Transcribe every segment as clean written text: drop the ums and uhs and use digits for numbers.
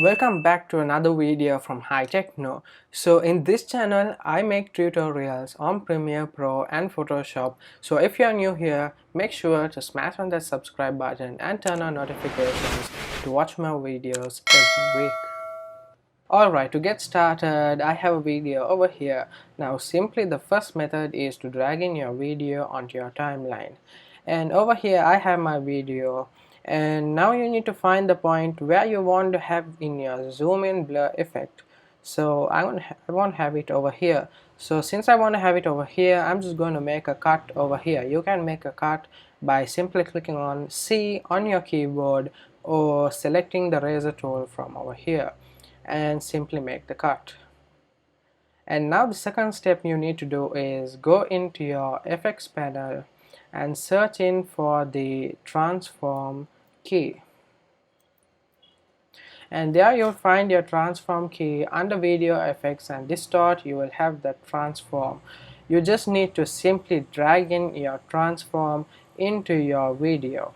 Welcome back to another video from High Techno. So in this channel I make tutorials on Premiere Pro and Photoshop. So if you are new here, make sure to smash on that subscribe button and turn on notifications to watch my videos every week. Alright, to get started, I have a video over here. Now simply the first method is to drag in your video onto your timeline. And over here I have my video, and now you need to find the point where you want to have in your zoom in blur effect. So I want to have it over here. So since I want to have it over here, I'm just going to make a cut over here. You can make a cut by simply clicking on C on your keyboard or selecting the razor tool from over here and simply make the cut. And now the second step you need to do is go into your FX panel and search in for the transform key, and there you'll find your transform key. Under video effects and distort you will have the transform. You just need to simply drag in your transform into your video.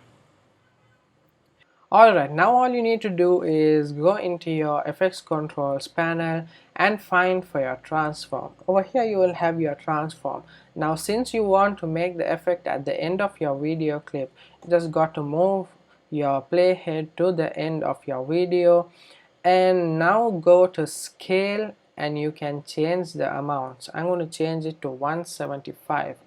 Alright, now all you need to do is go into your FX controls panel and find for your transform. Over here you will have your transform. Now since you want to make the effect at the end of your video clip, you just got to move your playhead to the end of your video, and now go to scale and you can change the amounts. I'm going to change it to 175.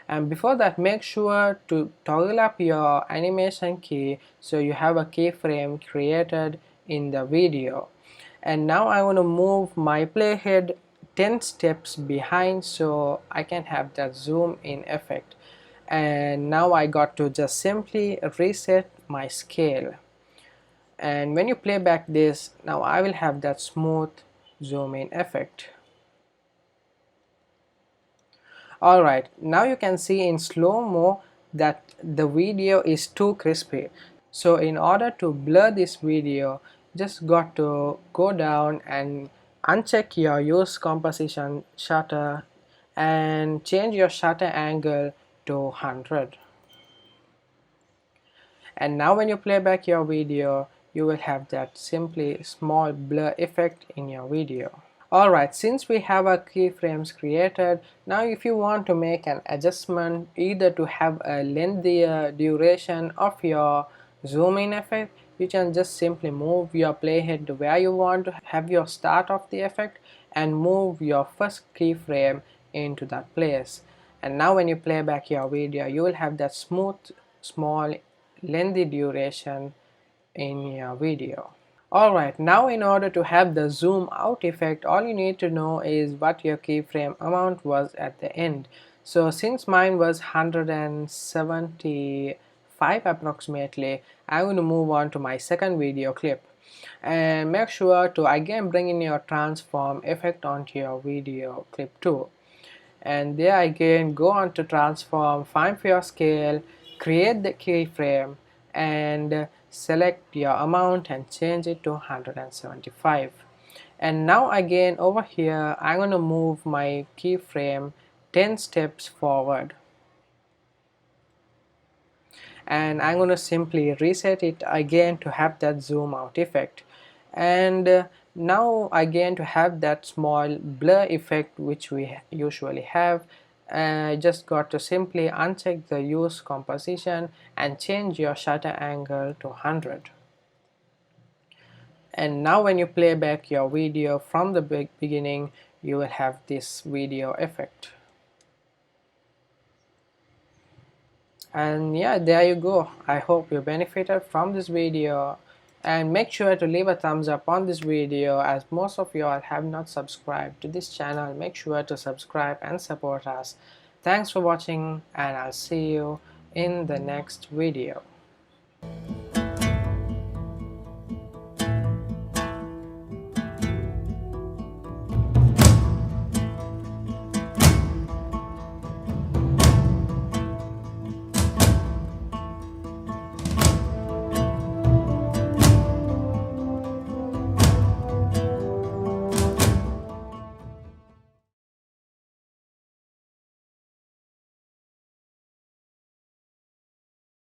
And before that, make sure to toggle up your animation key so you have a keyframe created in the video. And now I want to move my playhead 10 steps behind so I can have that zoom in effect. And now I got to just simply reset my scale. And when you play back this, now I will have that smooth zoom in effect. Alright, now you can see in slow-mo that the video is too crispy. So in order to blur this video, just got to go down and uncheck your use composition shutter and change your shutter angle to 100. And now when you play back your video, you will have that simply small blur effect in your video. Alright, since we have our keyframes created, now if you want to make an adjustment either to have a lengthier duration of your zoom in effect, you can just simply move your playhead to where you want to have your start of the effect and move your first keyframe into that place. And now when you play back your video, you will have that smooth, small, lengthy duration in your video. Alright, now in order to have the zoom out effect, all you need to know is what your keyframe amount was at the end. So since mine was 175 approximately, I'm going to move on to my second video clip. And make sure to again bring in your transform effect onto your video clip too. And there again, go on to transform, find for your scale, create the keyframe, and select your amount and change it to 175. And now again over here I'm going to move my keyframe 10 steps forward, and I'm going to simply reset it again to have that zoom out effect. And now again, to have that small blur effect which we usually have, just got to simply uncheck the use composition and change your shutter angle to 100. And now when you play back your video from the beginning, you will have this video effect. And yeah, there you go. I hope you benefited from this video, and make sure to leave a thumbs up on this video, as most of you all have not subscribed to this channel. Make sure to subscribe and support us. Thanks for watching, and I'll see you in the next video.